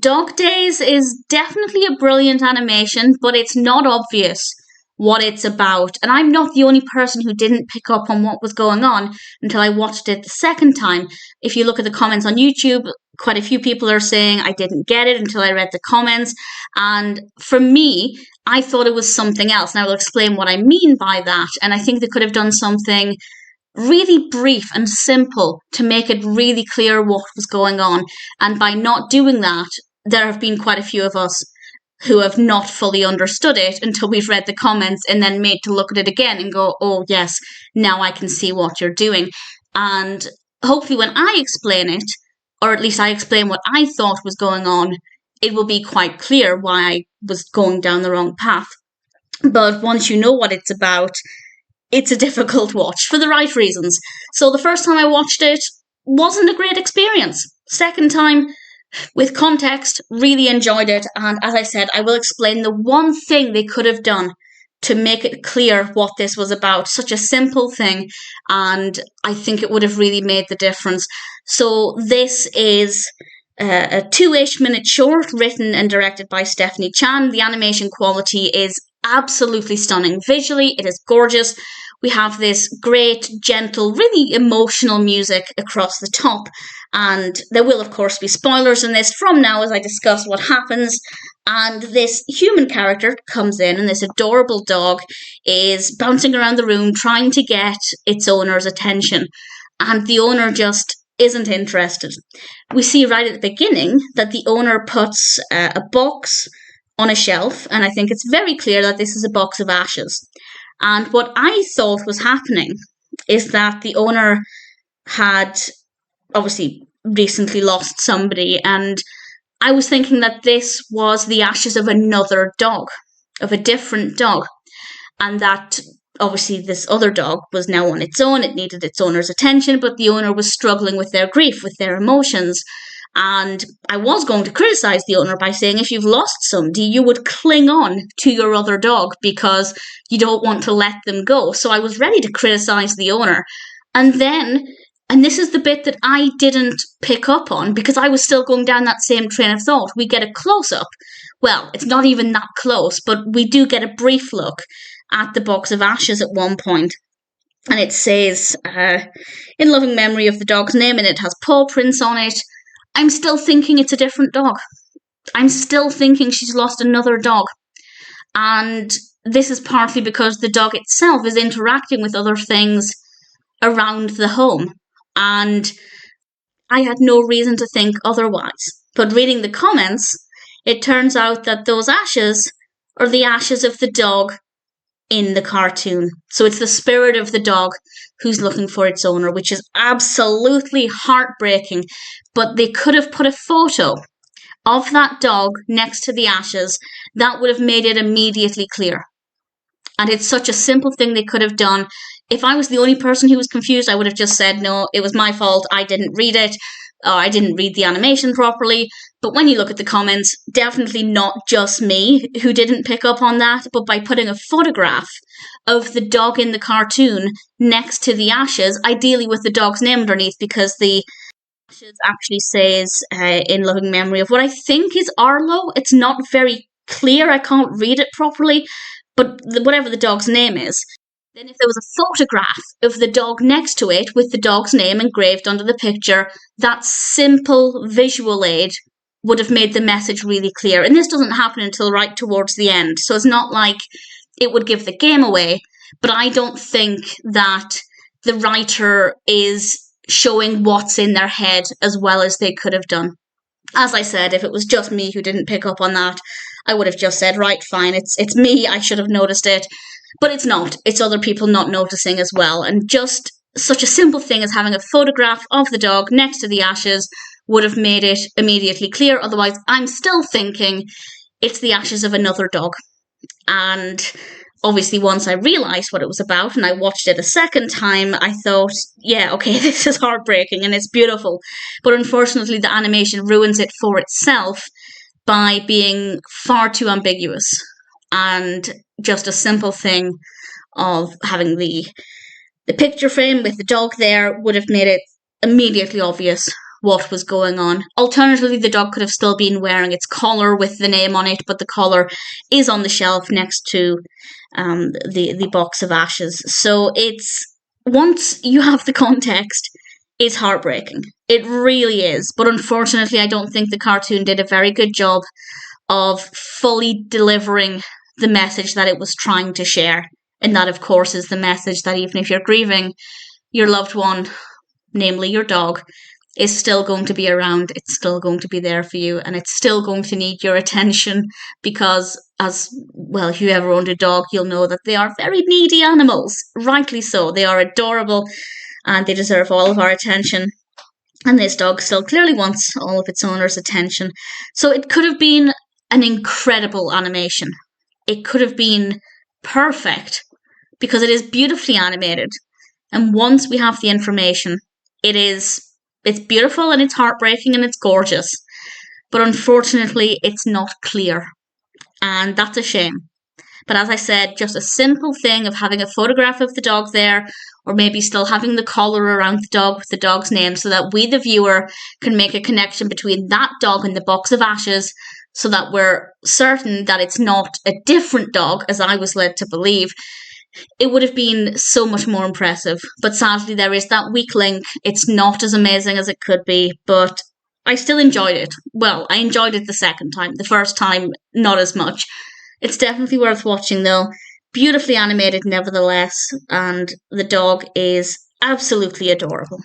Dog Days is definitely a brilliant animation, but it's not obvious what it's about. And I'm not the only person who didn't pick up on what was going on until I watched it the second time. If you look at the comments on YouTube, quite a few people are saying I didn't get it until I read the comments. And for me, I thought it was something else. And I will explain what I mean by that. And I think they could have done something really brief and simple to make it really clear what was going on. And by not doing that, there have been quite a few of us who have not fully understood it until we've read the comments and then made to look at it again and go, oh yes, now I can see what you're doing. And hopefully when I explain it, or at least I explain what I thought was going on, it will be quite clear why I was going down the wrong path. But once you know what it's about, it's a difficult watch for the right reasons. So the first time I watched it wasn't a great experience. Second time, with context, really enjoyed it. And as I said, I will explain the one thing they could have done to make it clear what this was about. Such a simple thing. And I think it would have really made the difference. So this is a 2-ish minute short written and directed by Stephanie Chan. The animation quality is absolutely stunning. Visually, it is gorgeous. We have this great, gentle, really emotional music across the top. And there will, of course, be spoilers in this from now as I discuss what happens. And this human character comes in, and this adorable dog is bouncing around the room trying to get its owner's attention. And the owner just isn't interested. We see right at the beginning that the owner puts a box on a shelf, and I think it's very clear that this is a box of ashes. And what I thought was happening is that the owner had obviously recently lost somebody, and I was thinking that this was the ashes of another dog, of a different dog, and that obviously this other dog was now on its own. It needed its owner's attention, but the owner was struggling with their grief, with their emotions. And I was going to criticize the owner by saying if you've lost somebody, you would cling on to your other dog because you don't want to let them go. So I was ready to criticize the owner. And then, and this is the bit that I didn't pick up on because I was still going down that same train of thought. We get a close-up. Well, it's not even that close, but we do get a brief look at the box of ashes at one point. And it says, in loving memory of the dog's name, and it has paw prints on it. I'm still thinking it's a different dog. I'm still thinking she's lost another dog. And this is partly because the dog itself is interacting with other things around the home. And I had no reason to think otherwise. But reading the comments, it turns out that those ashes are the ashes of the dog in the cartoon. So it's the spirit of the dog who's looking for its owner, which is absolutely heartbreaking. But they could have put a photo of that dog next to the ashes. That would have made it immediately clear. And it's such a simple thing they could have done. If I was the only person who was confused, I would have just said, no, it was my fault. I didn't read it. Or I didn't read the animation properly. But when you look at the comments, definitely not just me who didn't pick up on that, but by putting a photograph of the dog in the cartoon next to the ashes, ideally with the dog's name underneath, because the ashes actually says, in loving memory of what I think is Arlo. It's not very clear. I can't read it properly, but whatever the dog's name is. Then if there was a photograph of the dog next to it with the dog's name engraved under the picture, that simple visual aid would have made the message really clear. And this doesn't happen until right towards the end. So it's not like it would give the game away, but I don't think that the writer is showing what's in their head as well as they could have done. As I said, if it was just me who didn't pick up on that, I would have just said, right, fine, it's me, I should have noticed it. But it's not. It's other people not noticing as well. And just such a simple thing as having a photograph of the dog next to the ashes would have made it immediately clear. Otherwise, I'm still thinking it's the ashes of another dog. And obviously, once I realised what it was about and I watched it a second time, I thought, yeah, okay, this is heartbreaking and it's beautiful. But unfortunately, the animation ruins it for itself by being far too ambiguous. And just a simple thing of having the picture frame with the dog there would have made it immediately obvious what was going on. Alternatively, the dog could have still been wearing its collar with the name on it, but the collar is on the shelf next to the box of ashes. So it's, once you have the context, it's heartbreaking. It really is. But unfortunately, I don't think the cartoon did a very good job of fully delivering the message that it was trying to share. And that, of course, is the message that even if you're grieving, your loved one, namely your dog, is still going to be around. It's still going to be there for you, and it's still going to need your attention because, as well, if you ever owned a dog, you'll know that they are very needy animals. Rightly so. They are adorable and they deserve all of our attention. And this dog still clearly wants all of its owner's attention. So it could have been an incredible animation. It could have been perfect because it is beautifully animated. And once we have the information, it's beautiful and it's heartbreaking and it's gorgeous. But unfortunately, it's not clear. And that's a shame. But as I said, just a simple thing of having a photograph of the dog there, or maybe still having the collar around the dog with the dog's name so that we, the viewer, can make a connection between that dog and the box of ashes so that we're certain that it's not a different dog, as I was led to believe. It would have been so much more impressive. But sadly, there is that weak link. It's not as amazing as it could be, but I still enjoyed it. Well, I enjoyed it the second time. The first time, not as much. It's definitely worth watching, though. Beautifully animated, nevertheless, and the dog is absolutely adorable.